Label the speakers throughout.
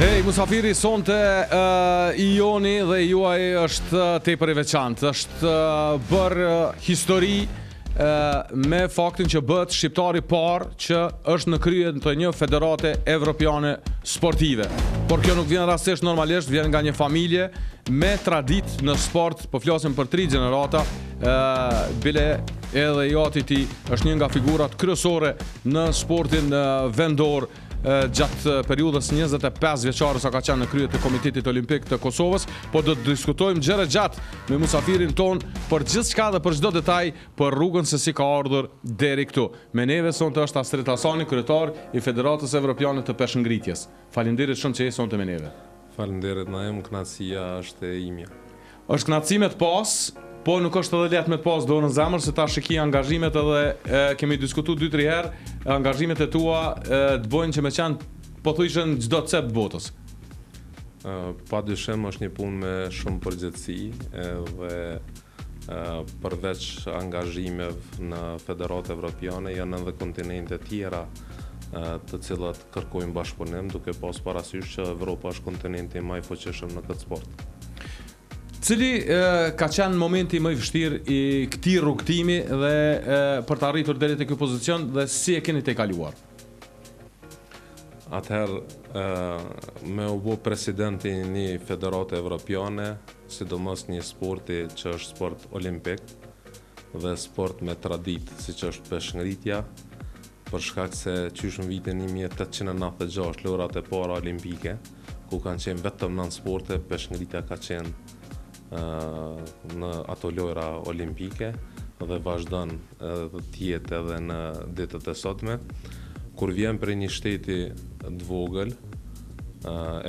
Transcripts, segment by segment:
Speaker 1: Hej, musafiri, sonte i joni dhe juaj është tepër i veçantë. Është bërë histori me faktin që bëhet shqiptari parë që është në krye të një federate evropiane sportive. Por kjo nuk vjen rastësisht, normalisht vjen nga një familje me traditë në sport, po flasim për 3 gjenerata. Bile edhe jati ti është një nga figurat kryesore në sportin vendor gjatë periudhës 25 vjeçare sa ka qenë në krye të Komitetit Olimpik të Kosovës, po do të diskutojmë gjëra gjatë me musafirin ton për gjithçka dhe për çdo detaj për rrugën se si ka ardhur deri këtu. Me neve sonte është Astrid Hasani, kryetar i Federatës Evropiane të Peshngritjes. Faleminderit shumë që je sonte me neve.
Speaker 2: Faleminderit na em, kënaqësia është e imja.
Speaker 1: Është kënaqësi me të pas, po nuk është edhe lehtë me të pas dorën në zemër, se ta shiki angazhimet edhe kemi diskutuar 2-3 herë, angazhimet e tua të bojnë që me qenë pothuajse çdo cep të botës.
Speaker 2: Padyshim është një punë me shumë përgjegjësi edhe përveç angazhimeve në Federatë Evropiane janë edhe kontinente tjera të cilat kërkojnë bashkëpunim, duke pas parasysh që Evropa është kontinenti më i fuqishëm në këtë sport.
Speaker 1: Cili ka qenë momenti më i vështirë i këtij rrugtimi dhe për të arritur deri te ky pozicion dhe si e keni te kaluar?
Speaker 2: Atëherë me u bë presidenti i një federate evropiane, sidomos një sporti që është sport olimpik dhe sport me traditë siç është peshngritja, për shkak se qysh në vitin 1896 lojrat e para olimpike, ku kanë qenë vetëm 9 sporte, peshngritja ka qenë në ato lojra olimpike dhe vazhdon të jetë edhe në ditët e sotme. Kur vjen për një shteti të vogël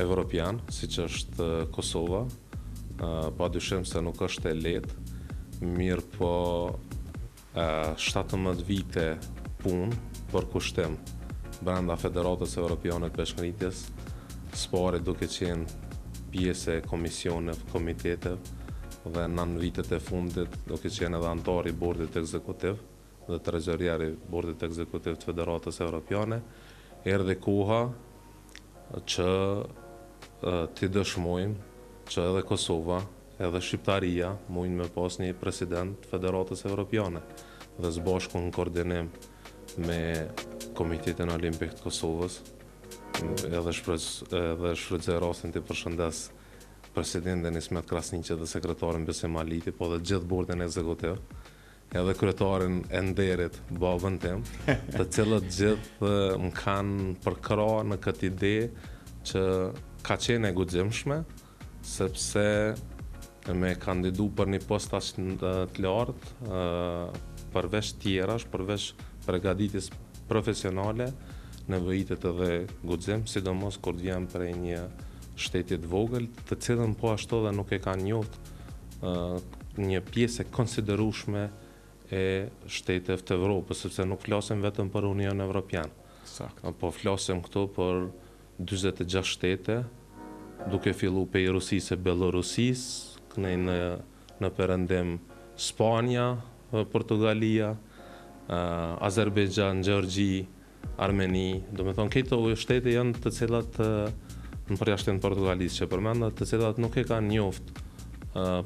Speaker 2: evropian, siç është Kosova, padyshim se nuk është e lehtë, mirë po 17 vite punë për kushtim brenda Federatës Evropiane të Peshngritjes, spari duke qenë pjesë e komisioneve, komiteteve dhe 9 vitet e fundit duke qenë edhe antar i bordit ekzekutiv dhe trezorier i bordit ekzekutiv të Federatës Evropiane, erdhi koha që të dëshmojmë që edhe Kosova, edhe Shqiptaria mundin me pas një president të Federatës Evropiane dhe së bashku në koordinim me Komitetin Olimpik të Kosovës. Edhe shfrytëzoj rastin të përshëndes presidentin Ismet Krasniqi dhe sekretarin Besim Aliti, po dhe gjithë bordin ekzekutiv, edhe kryetarin e nderit babën tim, të cilët gjithë më kanë përkrahur në këtë ide që ka qenë e guximshme, sepse me kandidu për një post aq të lartë, përveç tjerash, përveç përgatitjes profesionale, nevojitet edhe guxim, sidomos kur vjen prej një shteti të vogël, të cilën po ashtu dhe nuk e kanë njoft një pjesë e konsiderueshme e shteteve të Evropës, sepse nuk flasim vetëm për Union Evropian. Po flasim këtu për 46 shtete, duke filluar prej Rusisë e Bellorusisë, kënej në perëndim Spanja, Portugalia, Azerbajxhan, Gjergji, Armeni, do me thonë këto shtete janë të cilat në përjashtim Portugalisë që përmenda, të cilat nuk e kanë njoft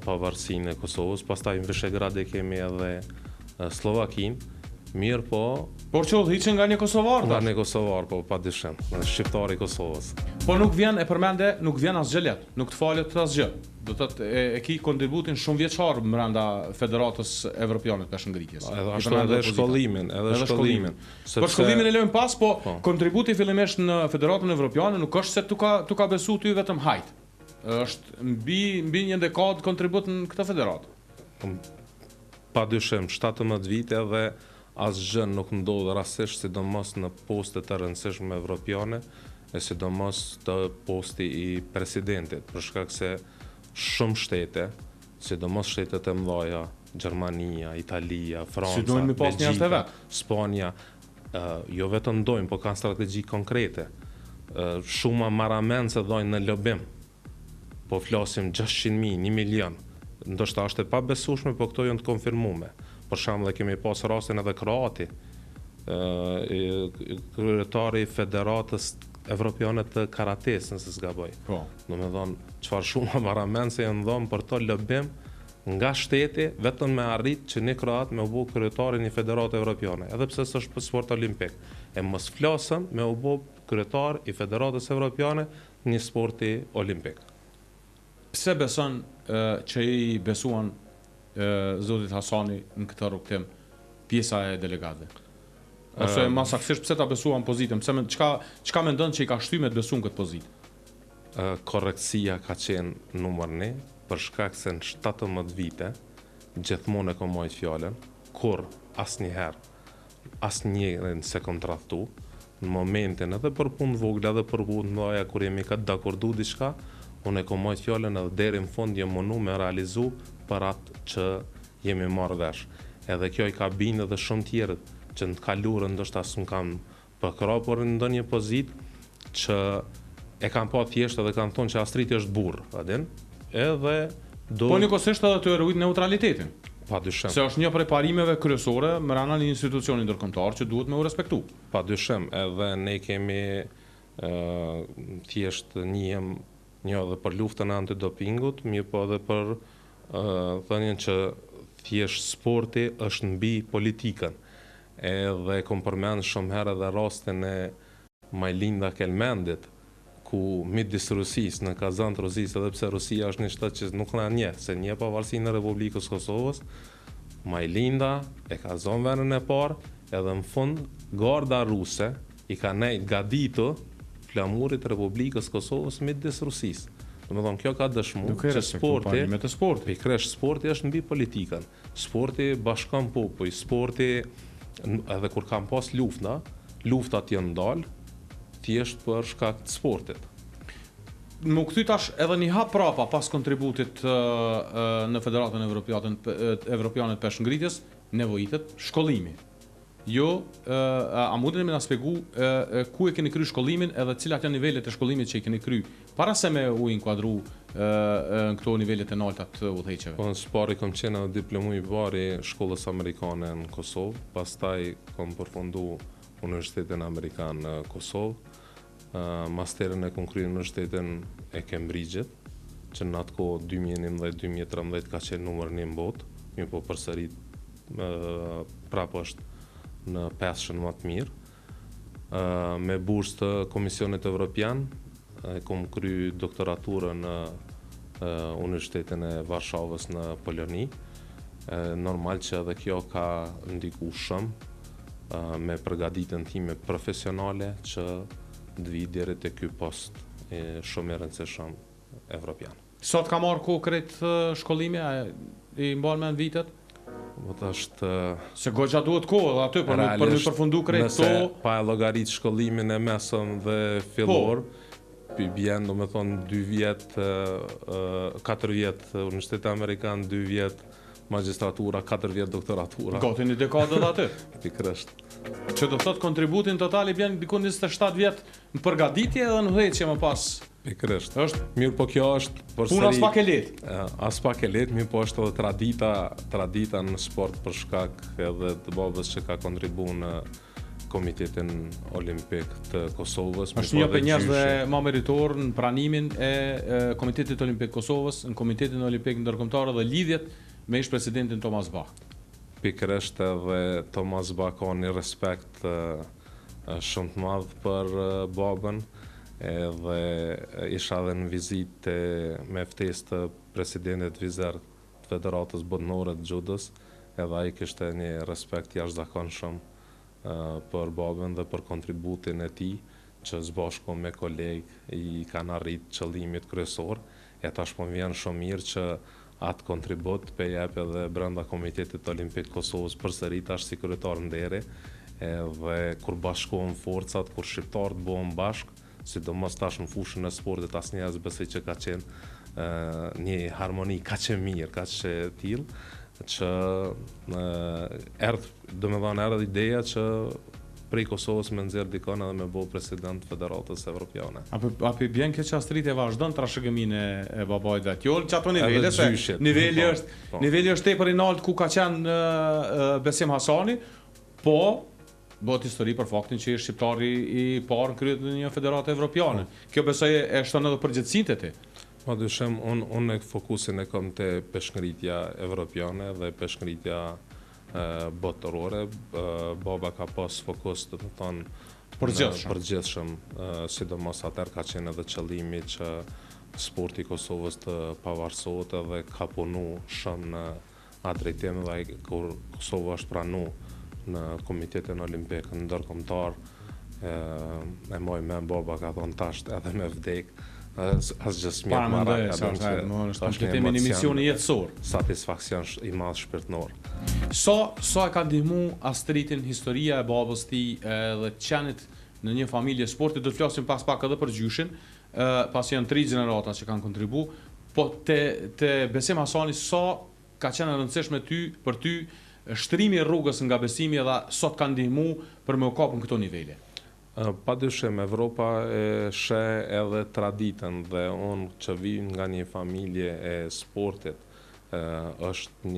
Speaker 2: pavarësinë e Kosovës, pastaj në Vishegrad e kemi edhe Slovakinë, mirë po...
Speaker 1: Por që udhëhiqen nga një kosovar?
Speaker 2: Nga një kosovar, po padyshim, shqiptari i Kosovës.
Speaker 1: Po nuk vjen, e përmende, nuk vjen asgjë lehtë, nuk të falet asgjë. Do të thotë e ki kontributin shumë vjeçar brenda Federatës Evropiane të Peshngritjes.
Speaker 2: Edhe shkollimin.
Speaker 1: Për shkollimin e lejmë pas, po kontributi fillimisht në Federatën Evropiane nuk është se tu ka besu ty vetëm hajt. Është mbi një dekadë kontribut në këtë federatë.
Speaker 2: Padyshim, 17 vite dhe asgjë nuk ndodh rastësisht, sidomos në poste të rëndësishme evropiane, e sidomos të posti i presidentit, për shkak se shumë shtete, sidomos shtetet e mëdha, Gjermania, Italia, Franca, Belgjika, Spanja, jo vetëm dojnë, po kanë strategji konkrete. Shuma marramenë se dojnë në lobim, po flasim 600.000, 1 milion. Ndoshta është e pabesueshme, po këto janë të konfirmuar. Për shembull, kemi pas rastin edhe Kroati, kryetari i Federatës evropiane të karates, nëse s'gaboj.
Speaker 1: Po.
Speaker 2: Do me thonë, çfarë shumë marramen se janë dhënë për to lobim nga shteti, vetëm me arrit që një kroat me u bo kryetarin një federate evropiane, edhe pse s'është për sport olimpik. E mos flasëm me u bo kryetar i federatës evropiane një sporti olimpik.
Speaker 1: Pse beson që i besuan zotit Hasani në këtë rrugtim pjesa e delegatëve? Ose ma saktësisht pse ta besuan pozitën? Çka mendon që i ka shtyr me të besuar këtë pozitë?
Speaker 2: Korrektësia ka qenë numër 1, për shkak se në 17 vite gjithmonë e kam marrë fjalën, kur asnjërin se kam tradhtu, në momentin edhe për punë vogla edhe për punë mëdha kur jemi ka dakordu diçka, unë e kam marrë fjalën edhe deri në fund jam munu me realizu për atë që jemi marrë vesh. Edhe kjo i ka bindë edhe shumë tjerët që në të kalurën ndoshta s'm kam përkrapur në ndonjë pozitë që e kam pa thjesht edhe kanë thonë që Astriti është burr, a din? Edhe do...
Speaker 1: Po njëkohësisht edhe të ruajt neutralitetin.
Speaker 2: Padyshim.
Speaker 1: Se është një prej parimeve kryesore brenda një institucioni ndërkombëtar që duhet me u respektu.
Speaker 2: Padyshim, edhe ne kemi thjesht një edhe për luftën e antidopingut, mirë po edhe për thënien që thjesht sporti është mbi politikën. Edhe kom përmend shumë herë edhe rastin e Majlinda Kelmendit, ku midis Rusisë në Kazan të Rusisë, edhe pse Rusia është një shtet që nuk na njeh, se njeh pavarësinë e Republikës Kosovës, Majlinda e ka zonë vendin e parë, edhe në fund garda ruse i ka nejt gaditu flamurit të Republikës Kosovës midis Rusisë. Domethënë kjo ka dëshmuar që sporti, pikërisht sporti është mbi politikën. Sporti bashkon popull, sporti edhe kur kam pas luftat janë ndalë, thjesht për shkak të sportit.
Speaker 1: Më kthy tash edhe një hap prapa pas kontributit në Federatën Evropiane të Peshngritjes, nevojitet shkollimi. Jo, a mundeni me na shpjegu ku e keni kryer shkollimin edhe cilat janë nivelet e shkollimit që i keni kryer para se me u inkuadru në këto nivelet e larta të udhëheqjeve?
Speaker 2: Po në spari kam qenë diplomu i bari shkollës amerikane në Kosovë, pastaj kam përfundu Universitetin Amerikan në Kosovë, masterin e kam kryer në Universitetin e Cambridge-it, që në atë kohë 2011-2013 ka qenë numër 1 në botë, mirë po përsërit prapë është në 5 më të mirë. Me bursë të Komisionit Evropian, kam kryer doktoraturën në Universitetin e Varshavës në Poloni. Normal që edhe kjo ka ndiku shumë me përgatitjen time profesionale që të vi deri te ky post shumë i rëndësishëm evropian.
Speaker 1: Sot ka marrë konkret shkollimi, i mban me në vitet? Se goxha duhet kohë aty për me përfundu krejt
Speaker 2: këto. Nëse pa e llogarit shkollimin e mesëm dhe fillor, bjen do me thonë 2 vjet, 4 vjet Universiteti Amerikan, 2 vjet magjistratura, 4 vjet doktoratura.
Speaker 1: Gati një dekadë edhe aty.
Speaker 2: Pikërisht.
Speaker 1: Që do thot kontributin total i bjen diku 27 vjet në përgatitje edhe në udhëheqje më pas.
Speaker 2: Pikërisht. Mirë po kjo është
Speaker 1: puna as pak e lehtë.
Speaker 2: As pak e lehtë, mirë po është edhe tradita në sport për shkak edhe të babës që ka kontribuar në Komitetin Olimpik të Kosovës.
Speaker 1: Është një për njerëzve më meritor në pranimin e Komitetit Olimpik Kosovës, në Komitetin Olimpik Ndërkombëtar dhe lidhjet me ish presidentin Thomas Bach.
Speaker 2: Pikërisht edhe Thomas Bach ka një respekt shumë të madh për babën, edhe isha dhe në vizitë me ftesë të presidentit vizar të Federatës Botërore të Judës, edhe ai kishte një respekt jashtëzakonshëm për babën dhe për kontributin e tij që së bashku me kolegë i kanë arrit qëllimit kryesor. E tash po vjen shumë mirë që atë kontribut pe jep edhe brenda Komitetit Olimpik Kosovës përsëri tash si kryetar nderi, edhe kur bashkohen forcat, kur shqiptarët bëhen bashk, sidomos tash në fushën e sportit, asnjëherë besoj që ka qenë një harmoni kaq e mirë, kaq e tillë që erdhi ideja që prej Kosovës me nxjerr dikon edhe me bëu president Federatës Evropiane.
Speaker 1: Apo bjen që Astriti vazhdon trashëgiminë e babait vet. Jo çato nivele, se niveli është tepër i lartë ku ka qenë Besim Hasani, po bëhet histori për faktin që është shqiptari i parë në krye të një federate evropiane. Kjo besoj e shton edhe përgjithësinë te ti.
Speaker 2: Padyshim, unë fokusin e kam te peshngritja evropiane dhe peshngritja botërore. Baba ka pas fokus të thonë përgjithshëm, sidomos atëherë ka qenë edhe qëllimi që sporti i Kosovës të pavarësohet dhe ka punu shumë në atë drejtim dhe kur Kosova është pranu në Komitetin Olimpik ndërkombëtar, e moj me baba ka thonë tash edhe me vdek, asgjë s'mirë marrë,
Speaker 1: është kompletimi një misioni jetësor.
Speaker 2: Satisfaksion i madh shpirtënor.
Speaker 1: Sa e ka ndihmu Astritin historia e babës tij dhe qenit në një familje sporti, do të flasim pas pak edhe për gjyshin, pas janë 3 gjenerata që kanë kontribu, po te Besim Hasani sa ka qenë e rëndësishme për ty shtrimi i rrugës nga besimi dhe sa të ka ndihmu për me u kapur në këto nivele?
Speaker 2: Padyshim, Evropa e sheh edhe traditën dhe unë që vi nga një familje e sportit, është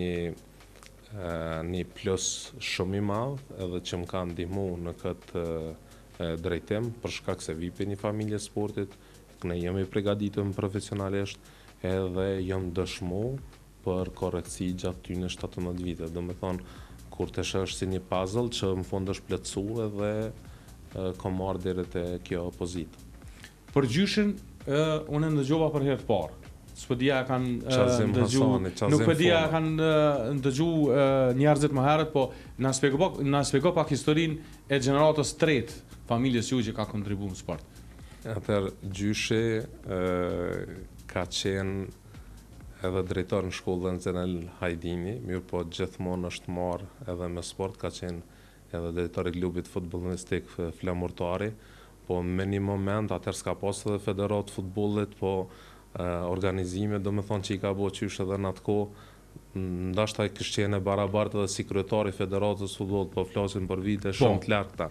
Speaker 2: një plus shumë i madh edhe që më ka ndihmu në këtë drejtim, për shkak se vi për një familje sportit, ne jemi përgatitur profesionalisht edhe jam dëshmu për korrektësi gjatë tyne 17 vite. Do me thonë, kur të shësh si një puzzle që në fund është plotësuar dhe ka marrë deri te kjo pozitë.
Speaker 1: Për gjyshin, unë ndëgjova për herë të parë. S'po dia kanë nuk po dia kanë ndëgju njerëzit më herët, po na shpjego pak historinë e gjeneratës tretë familjes juaj që ka kontribuar në sport.
Speaker 2: Atëherë gjyshi ka qenë edhe drejtor në shkollën Zenel Hajdini, mirë po gjithmonë është marrë edhe me sport, ka qenë edhe drejtor i klubit futbollistik Flamurtari, po me një moment atëherë s'ka pas edhe federat futbollit, po organizime, do me thonë që i ka bo qysh edhe në atë kohë, ndashta i kështë qenë e barabartë edhe si kryetari federatës futbollit, po flasin për vite shumë të larta.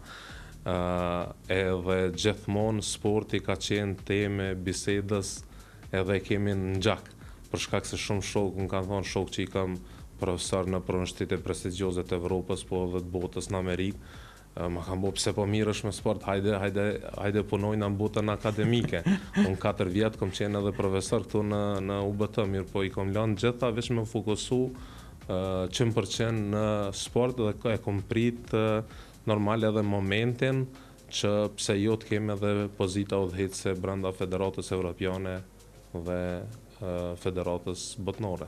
Speaker 2: Edhe gjithmonë sporti ka qenë teme bisedës edhe kemi në gjak, për shkak se shumë shokë, më kanë thonë shokë që i kam profesor në universitete prestigjioze të Evropës, po edhe të botës në Amerikë, ma kanë bo pse po mirë është me sport, hajde punojnë në botën akademike. Unë 4 vjetë kom qenë edhe profesor këtu në UBT, mirë po i kom lanë gjitha veç me fokusu 100% në sport dhe e kom prit normal edhe momentin që pse jo të kemi edhe pozita udhëheqëse brenda Federatës Evropiane dhe Federatës Botnore.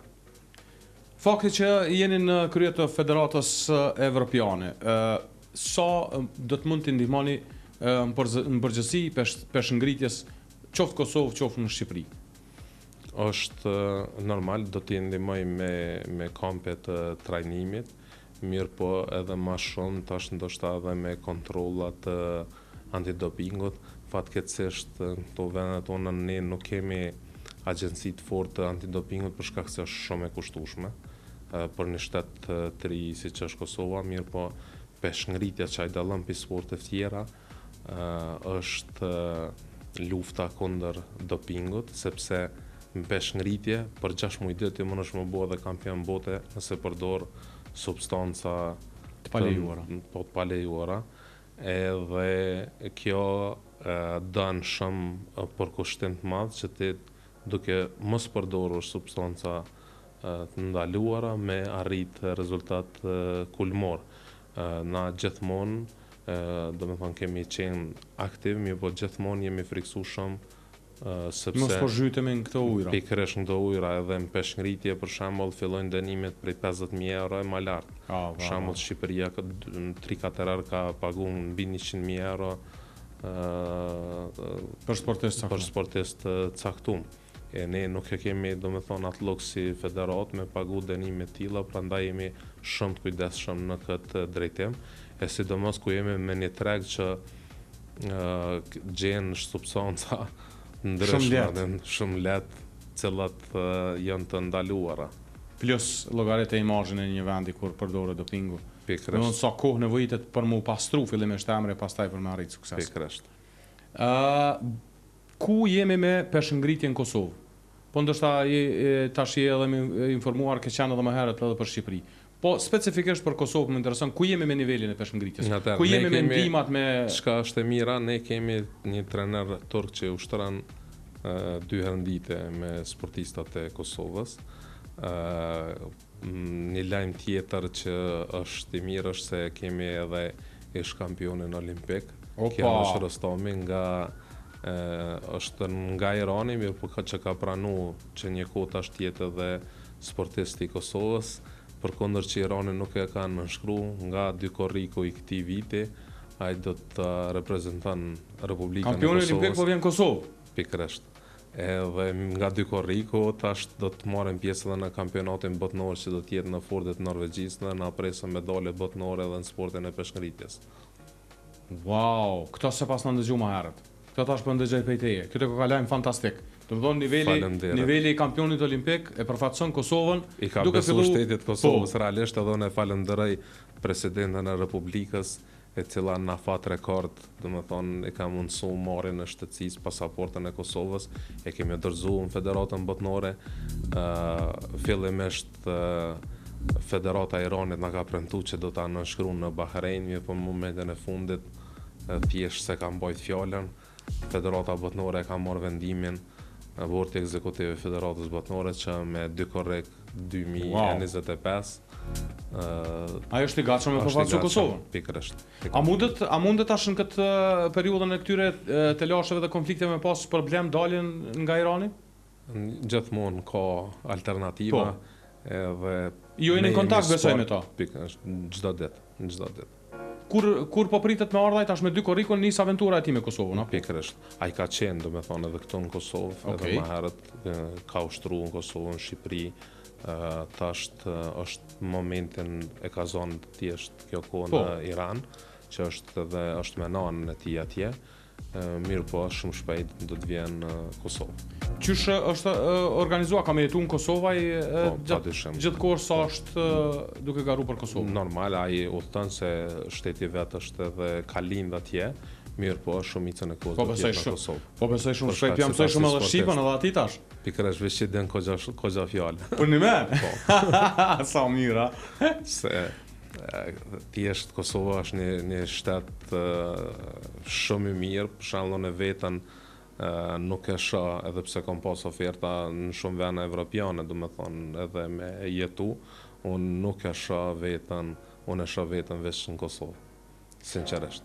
Speaker 1: Fakti që jeni në krye të Federatës Evropiane, sa do të mund të ndihmoni në përgjithësi peshngritjes qoftë Kosovë, qoftë në Shqipëri?
Speaker 2: Është normal, do t'i ndihmoj me kampe të trajnimit, mirë po edhe ma shumë tash ndoshta edhe me kontrollat antidopingut. Fatkeqësisht këto vendet tona ne nuk kemi agjenci të fortë të antidopingut për shkak se është shumë e kushtueshme për një shtet të ri siç është Kosova, mirë po peshngritja që ai dallon pi sporte të tjera është lufta kundër dopingut, sepse në peshngritje për 6 muaj ti mundesh më bëu edhe kampion bote nëse përdor substanca
Speaker 1: të palejuara.
Speaker 2: Po të palejuara. Edhe kjo dën shumë përkushtim të madh që ti duke mos përdorur substanca të ndaluara me arrit rezultat kulmor. Na gjithmonë, do me thonë kemi qenë aktiv, mirë po gjithmonë jemi friksu shumë sepse
Speaker 1: mos po zhytemi në këto ujëra.
Speaker 2: Pikërisht në këto ujëra edhe në peshngritje për shembull fillojnë dënimet prej 50.000 euro e më lart. Për shembull Shqipëria 3-4 herë ka paguar mbi 100.000 euro për sportist caktuar. Ne nuk e kemi, do me thonë, atë lukë si federat me pagu dënime tilla, prandaj jemi shumë të kujdesshëm në këtë drejtim, e sidomos ku jemi me një treg që gjenë substanca ndryshme, shumë lehtë, cilat janë të ndaluara.
Speaker 1: Plus llogaritë e imazhin e një vendi kur përdoret dopingu.
Speaker 2: Pikërisht.
Speaker 1: Sa kohë nevojitet për mu pastru fillimisht emri, pastaj për me arrit sukses.
Speaker 2: Pikërisht.
Speaker 1: Ku jemi me peshngritjen në Kosovë? Po ndoshta tash je edhe më informuar ke qenë edhe më herët edhe për Shqipëri. Po specifikisht për Kosovë më intereson ku jemi me nivelin e peshkngritjes. Ku jemi me ndimat me
Speaker 2: çka është e mira, ne kemi një trener turk që ushtron 2 herë ndite me sportistat e Kosovës. Një lajm tjetër që është i mirë është se kemi edhe ish kampionin olimpik. Kjo është Rostomi është nga Irani, mirë po që ka pranu që një kohë tash tjetë edhe sportisti i Kosovës, përkundër që Irani nuk e kanë nënshkru nga dy korriku i këtij viti, ai do të reprezenton Republikën e Kosovës.
Speaker 1: Kampioni olimpik po vjen Kosovë.
Speaker 2: Pikërisht. Edhe nga dy korriku tash do të marrin pjesë edhe në kampionatin botëror që do të jetë në Fordet Norvegjisë dhe na presën medale botërore edhe në sportin e peshkngritjes.
Speaker 1: Wow, këto se pas në ndëgju më herët. Këto tash po ndëgjoj prej teje. Këtë ka lajm fantastik. Do të thonë niveli i kampionit olimpik e përfaqëson Kosovën
Speaker 2: duke filluar shtetit Kosovës realisht edhe unë falenderoj presidentin e Republikës e cila na fat rekord, domethënë e ka mundsu marrjen e shtetësisë pasaportën e Kosovës, e kemi dorëzuar në Federatën Botërore. Fillimisht Federata e Iranit na ka premtuar që do ta nënshkruajnë në Bahrein, mirë po në momentin e fundit thjesht se ka mbajt fjalën. Federata Botërore ka marrë vendimin Bordi Ekzekutiv i Federatës Botërore që me 2 korrek 2025
Speaker 1: ajo është i gatshëm me përfaqësu Kosovën.
Speaker 2: Pikërisht.
Speaker 1: A mundet tash në këtë periudhën e këtyre të lashëve dhe konflikteve me pas problem daljen nga Irani?
Speaker 2: Gjithmonë ka alternativa edhe
Speaker 1: ju jeni në kontakt besoj me ta.
Speaker 2: Pikërisht, çdo ditë.
Speaker 1: Kur po pritet me ardhaj tash me 2 korrikun nis aventura e tij me Kosovën, a?
Speaker 2: Pikërisht. Ai ka qenë, domethënë, edhe këtu në Kosovë, edhe më herët ka ushtruar në Kosovë, në Shqipëri. Tash është momentin e ka zonë thjesht kjo kohë në Iran, që është me nanën e tij atje. Mirë po, shumë shpejt do të vjen në Kosovë.
Speaker 1: Qysh është organizuar, ka me jetu në Kosova gjithë kohë sa është duke garu për Kosovë?
Speaker 2: Normal, ai udhton se shteti vet është edhe ka lind atje, mirë po shumicën e kohës do të jetë në Kosovë.
Speaker 1: Po besoj shumë shpejt, jam mësoj shumë edhe shqipën edhe ati tash.
Speaker 2: Pikërisht veç që den koxha fjalë.
Speaker 1: Për një me? Po. Sa mira.
Speaker 2: Se thjesht Kosova është një shtet shumë i mirë, për shembull në vetën nuk e shoh edhe pse kam pas oferta në shumë vende evropiane, domethënë edhe me jetu, unë nuk e shoh vetën, unë e shoh vetën vetëm në Kosovë. Sinqerisht.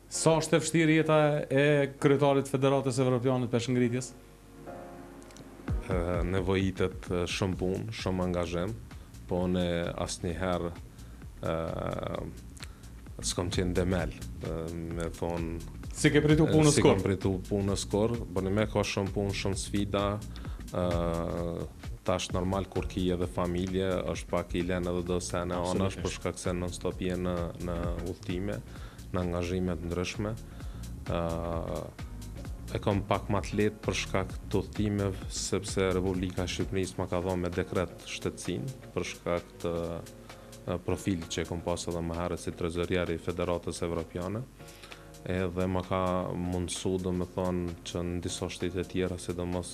Speaker 1: Sa është e vështirë jeta e kryetarit Federatës Evropiane të Peshkngritjes?
Speaker 2: Nevojitet shumë punë, shumë angazhim, po ne asnjëherë s'kam qenë demel, me thonë...
Speaker 1: Si ke pritu punës
Speaker 2: Si kam pritu punës kur, por në me ka shumë punë, shumë sfida, tash normal kur ki edhe familje, është pak i len edhe do sene anash, për shkak se non-stop je në udhtime, në angazhimet ndryshme. E kam pak ma të letë për shkak të udhtimeve, sepse Republika e Shqipërisë ma ka dhënë me dekret shtetësinë, për shkak të profilit që e kom pas edhe më herët si trezorier i Federatës Evropiane, edhe më ka mundësu domethënë që në disa shtete tjera, sidomos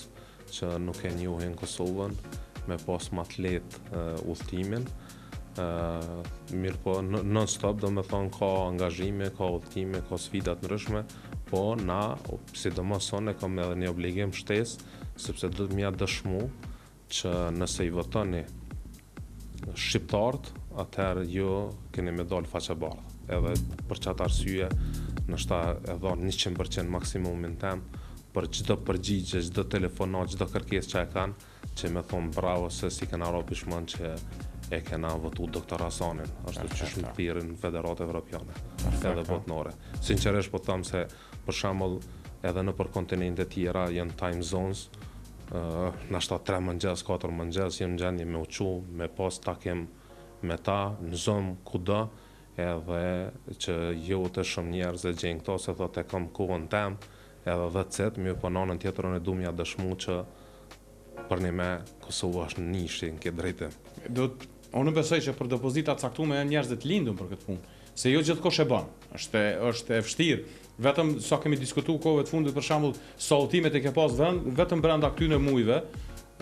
Speaker 2: që nuk e njohin Kosovën, me pas më të lehtë udhtimin. Mirë po, non-stop domethënë ka angazhime, ka udhtime, ka sfida të ndryshme, po na, sidomos unë kam edhe një obligim shtesë, sepse do të m'ja dëshmu që nëse i votoni shqiptarët, atëherë jo keni me dalë faqe bardhë. Edhe për çatë arsye, nështë e dhonë 100% maksimumin tem, për çdo përgjigje, çdo telefonat, çdo kërkesë që e kanë, që me thonë bravo se si kena ra pishman që e kena votu doktor Hasanin, është që shumë thirrën në Federatë Evropiane, edhe botërore. Sinqerisht po them se për shembull edhe në për kontinente tjera janë time zones, nështë 3 mëngjes, 4 mëngjes, jem gjendje me uqu, me pas takim me ta, në zonë kudo, edhe që jo të shumë njerëz e gjenë këto, se thotë e kam kohën tem, edhe dhe cëtë, mirë po nanën tjetër unë e du m'ja dëshmu që për një me Kosova është në nishi në këtë drejtim.
Speaker 1: Unë besoj që për depozita caktuar janë njerëz të lindur për këtë punë, se jo gjithkohë e bën. Është e vështirë. Vetëm sa kemi diskutuar kohëve të fundit për shembull, sa udhime e ke pas vetëm brenda këtyre muajve,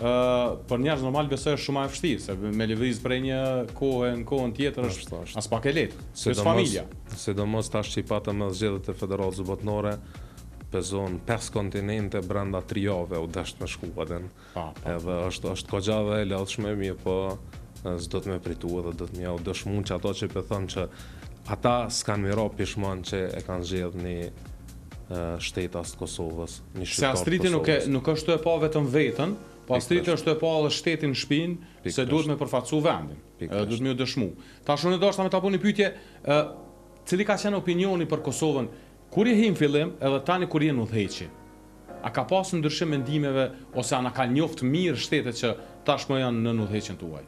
Speaker 1: për njerëz normal besoj është shumë e vështirë, se me lëviz prej një kohë në kohën tjetër është as pak e lehtë. Është familja.
Speaker 2: Sidomos tash që i patëm me zgjedhjet e Federatës Botnore, pezon 5 kontinente brenda 3 javë u dasht me shku atë. Edhe është kogja dhe e lodhshme, mirë po s'do të më pritu edhe do të më jau dëshmun që ato që po thonë që ata s'kan miro pishmon që e kanë zgjedhur një shtetas të Kosovës, një shqiptar.
Speaker 1: Se Astriti nuk është të e pa vetëm vetën, po Astriti është të e pa edhe shtetin në shpinë, se duhet me përfaqësu vendin. Duhet me ju dëshmu. Tash unë dashta me ta bëni pyetje, cili ka qenë opinioni për Kosovën kur i him fillim edhe tani kur jeni udhëheqi? A ka pasur ndryshim mendimeve ose ana ka njoft mirë shtetet që tashmë janë në udhëheqjen tuaj?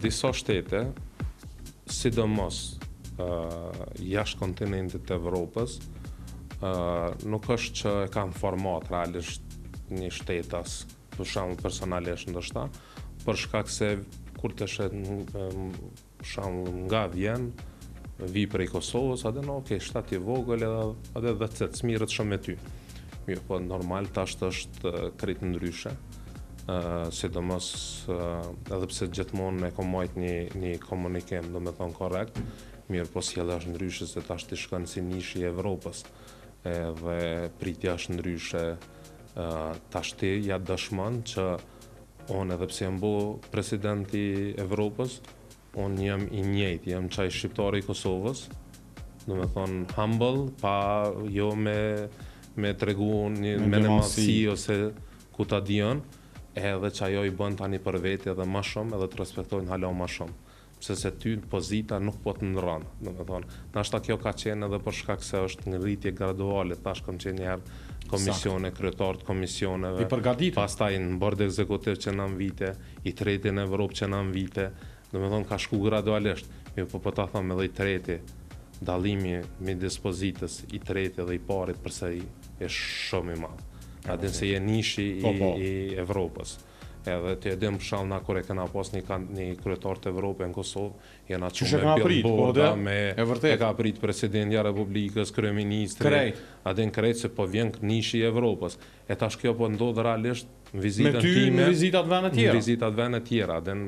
Speaker 2: Disa shtete, sidomos jashtë kontinentit të Evropës, nuk është që e kanë format realisht një shtetas, për shembull personalisht ndoshta, për shkak se kur të shet për shembull nga vjen vi prej Kosovës, atë no, okay, shtat i vogël edhe dhe smirët shumë me ty. Mirë, po normal tash është krejt ndryshe. Sidomos edhe pse gjithmonë e kam marrë një komunikim, domethënë korrekt, mirë po sjellja është ndryshe se tash ti shkon si nishi i Evropës. Edhe pritja është ndryshe. Tash ti ja dëshmon që unë edhe pse jam bu presidenti i Evropës, unë jam i njëjtë, jam çaj shqiptari i Kosovës, domethënë humble, pa jo me tregu një menemasi ose ku ta dion, edhe që ajo i bën tani për veti edhe më shumë, edhe të respektojnë hala më shumë. Pse se ty pozita nuk po të ndron, domethënë. Nashta kjo ka qenë edhe për shkak se është ngritje graduale, tash kam qenë një herë komisione, kryetar të komisioneve.
Speaker 1: I përgatitur.
Speaker 2: Pastaj në bord ekzekutiv që na vite, i treti në Evropë që na vite, domethënë ka shku gradualisht. Mirë, po ta them edhe i treti, dallimi midis pozitës i treti dhe i parit përse është shumë i madh. Adin se je nishi i Evropës. Edhe të edhim shall na kur e kena pas një kryetar të Evropës në Kosovë, jena që me billboarda, e ka prit presidentja Republikës, kryeministri, adin krejt se po vjen nishi i Evropës. E tash kjo po ndodh realisht në vizitën time.
Speaker 1: Me ty në vizitat vende tjera.
Speaker 2: Në vizitat vende tjera, adin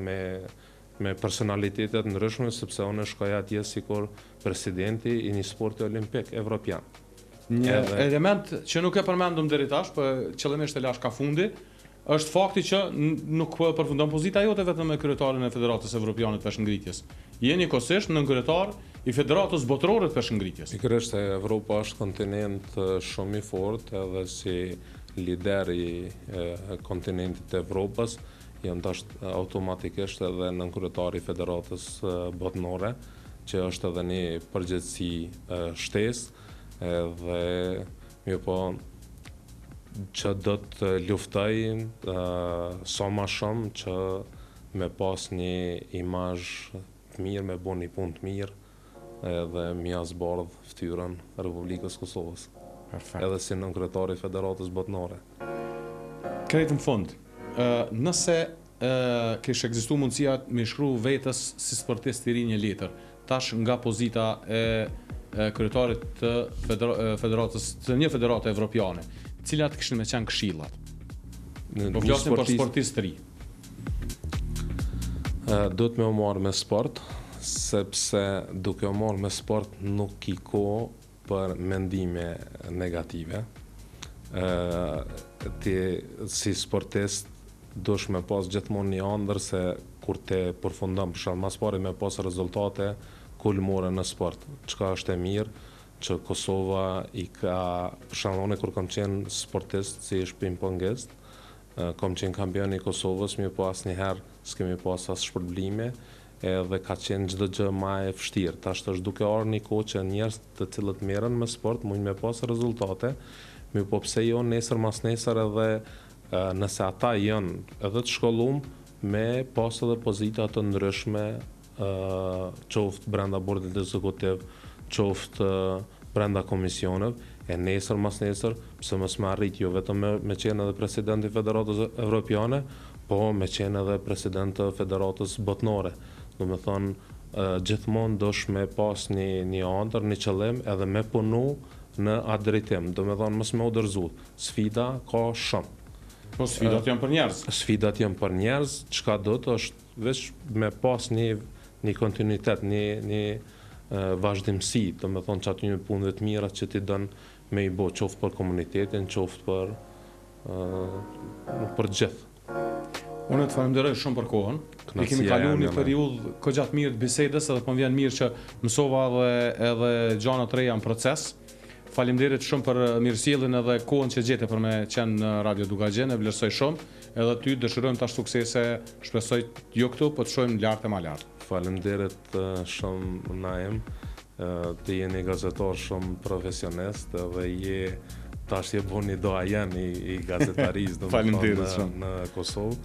Speaker 2: me personalitetet ndryshme, sepse unë shkoj atje sikur presidenti i një sporti olimpik evropian.
Speaker 1: Një element që nuk e përmendëm deri tash, për qëllimisht e lash ka fundi, është fakti që nuk përfundon pozita jote vetëm me kryetarin e Federatës Evropiane të Peshngritjes. Jeni njëkohësisht nën kryetar i Federatës Botërore të Peshngritjes.
Speaker 2: Pikërisht se Evropa është kontinent shumë i fortë, edhe si lider i kontinentit të Evropës, jam tash automatikisht edhe nën kryetar i Federatës Botërore, që është edhe një përgjegjësi shtesë, edhe mirë po që do të luftoj sa më shumë që me pas një imazh të mirë, me bo një punë të mirë edhe mja zbardh ftyrën Republikës Kosovës.
Speaker 1: Perfekt.
Speaker 2: Edhe si nën kryetari i Federatës Botërore.
Speaker 1: Krejt në fund, nëse kish ekzistu mundësia me shkru vetës si sportist i ri një letër, tash nga pozita e kryetarit të Federatës, të një federate evropiane, cilat kishin me qenë këshillat? Po flasim për sportist të ri.
Speaker 2: Duhet me u marrë me sport, sepse duke u marrë me sport nuk i kohë për mendime negative. Ti si sportist dush me pas gjithmonë një ëndër se kur te përfundon për shkak mas pari me pas rezultate kulmore në sport. Çka është e mirë që Kosova i ka, për shembull, kur kam qenë sportist si ping-pongist, kam qenë kampion i Kosovës, mirë po asnjëherë s'kemi pas as shpërblime, edhe ka qenë çdo gjë më e vështirë. Tash është duke ardhur një kohë që njerëz të cilët merren me sport mund me pas rezultate, mirë po pse jo nesër mas nesër edhe nëse ata janë edhe të shkollum me pas edhe pozita të ndryshme, qoftë brenda bordit ekzekutiv, qoftë brenda komisioneve, e nesër mas nesër, pse mos më arrit jo vetëm me qenë edhe president i Federatës Evropiane, po me qenë edhe president të Federatës Botërore. Do me thonë, gjithmonë dosh me pas një ëndër, një qëllim, edhe me punu në atë drejtim. Do me thonë, mos me udërzu. Sfida ka shumë.
Speaker 1: Po sfidat janë për njerëz.
Speaker 2: Sfidat janë për njerëz, çka do të është veç me pas një kontinuitet, një vazhdimsi, do me thonë që aty një punëve të mira që ti dënë me i bo, qoftë për komunitetin, qoftë për gjithë.
Speaker 1: Unë të falenderoj shumë për kohën. Ne kemi kaluar një periudhë gjatë mirë të bisedës, edhe po vjen mirë që mësova edhe gjëra të reja në proces. Faleminderit shumë për mirësjelljen edhe kohën që gjete për me qenë në Radio Dugagjen, e vlerësoj shumë. Edhe ty dëshirojmë tash suksese, shpresoj jo këtu, po të shohim lart e më lart.
Speaker 2: Faleminderit shumë Naim. Ti je një gazetar shumë profesionist dhe tash je bo një doajen i gazetarisë në Kosovë.